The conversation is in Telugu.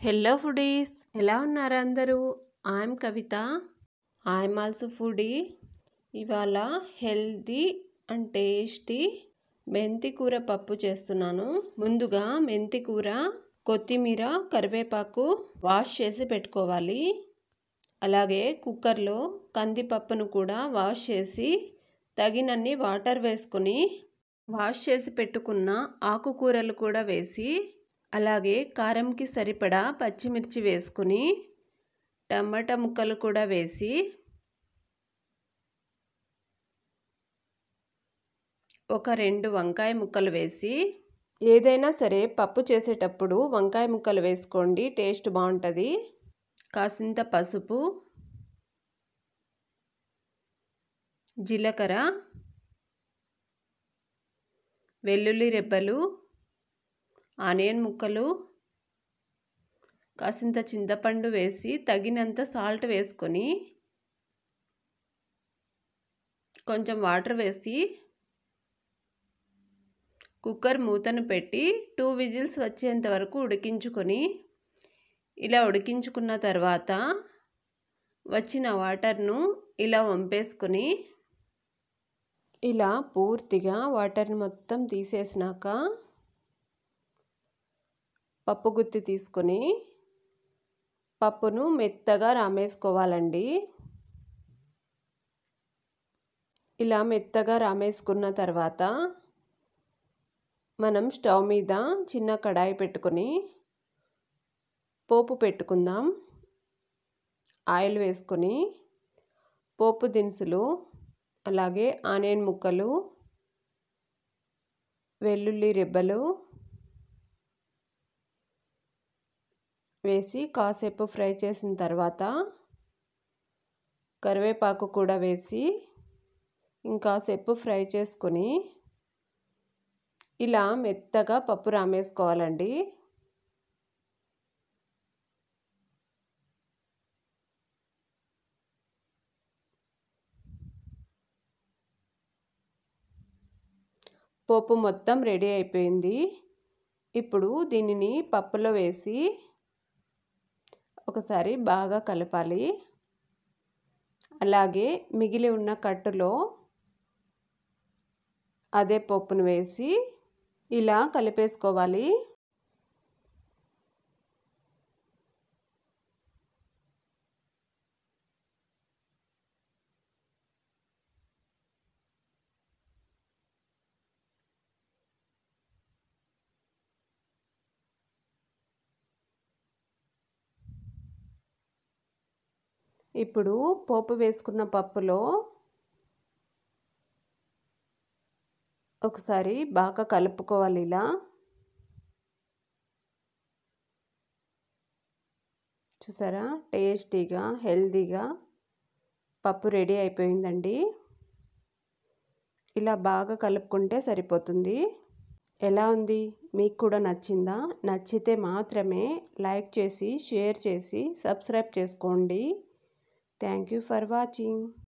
హలో ఫుడీస్, ఎలా ఉన్నారు అందరూ? I'm Kavitha. I'm also foodie. ఇవాళ హెల్తీ అండ్ టేస్టీ మెంతి కూర పప్పు చేస్తున్నాను. ముందుగా మెంతి కూర, కొత్తిమీర, కరివేపాకు వాష్ చేసి పెట్టుకోవాలి. అలాగే కుక్కర్లో కందిపప్పును కూడా వాష్ చేసి తగినన్ని వాటర్ వేసుకొని వాష్ చేసి పెట్టుకున్న ఆకుకూరలు కూడా వేసి, అలాగే కారంకి సరిపడా పచ్చిమిర్చి వేసుకుని టమాటా ముక్కలు కూడా వేసి ఒక 2 వంకాయ ముక్కలు వేసి, ఏదైనా సరే పప్పు చేసేటప్పుడు వంకాయ ముక్కలు వేసుకోండి, టేస్ట్ బాగుంటుంది. కాసింత పసుపు, జీలకర్ర, వెల్లుల్లి రెబ్బలు, ఆనియన్ ముక్కలు, కాసింత చింతపండు వేసి తగినంత సాల్ట్ వేసుకొని కొంచెం వాటర్ వేసి కుక్కర్ మూతను పెట్టి 2 విజిల్స్ వచ్చేంత వరకు ఉడికించుకొని, ఇలా ఉడికించుకున్న తర్వాత వచ్చిన వాటర్ను ఇలా వంపేసుకొని, ఇలా పూర్తిగా వాటర్ని మొత్తం తీసేసినాక పప్పు గుత్తి తీసుకొని పప్పును మెత్తగా రామేసుకోవాలండి. ఇలా మెత్తగా రామేసుకున్న తర్వాత మనం స్టవ్ మీద చిన్న కడాయి పెట్టుకొని పోపు పెట్టుకుందాం. ఆయిల్ వేసుకొని పోపు దినుసులు, అలాగే ఆనియన్ ముక్కలు, వెల్లుల్లి రెబ్బలు వేసి కాసేపు ఫ్రై చేసిన తర్వాత కరివేపాకు కూడా వేసి ఇంకాసేపు ఫ్రై చేసుకొని ఇలా మెత్తగా పప్పు రామేసుకోవాలండి. పోపు మొత్తం రెడీ అయిపోయింది. ఇప్పుడు దీనిని పప్పులో వేసి ఒకసారి బాగా కలపాలి. అలాగే మిగిలి ఉన్న కట్టులో అదే పప్పును వేసి ఇలా కలిపేసుకోవాలి. ఇప్పుడు పోపు వేసుకున్న పప్పులో ఒకసారి బాగా కలుపుకోవాలి. ఇలా చూసారా, టేస్టీగా హెల్తీగా పప్పు రెడీ అయిపోయిందండి. ఇలా బాగా కలుపుకుంటే సరిపోతుంది. ఎలా ఉంది? మీకు కూడా నచ్చిందా? నచ్చితే మాత్రమే లైక్ చేసి, షేర్ చేసి, సబ్స్క్రైబ్ చేసుకోండి. Thank you for watching.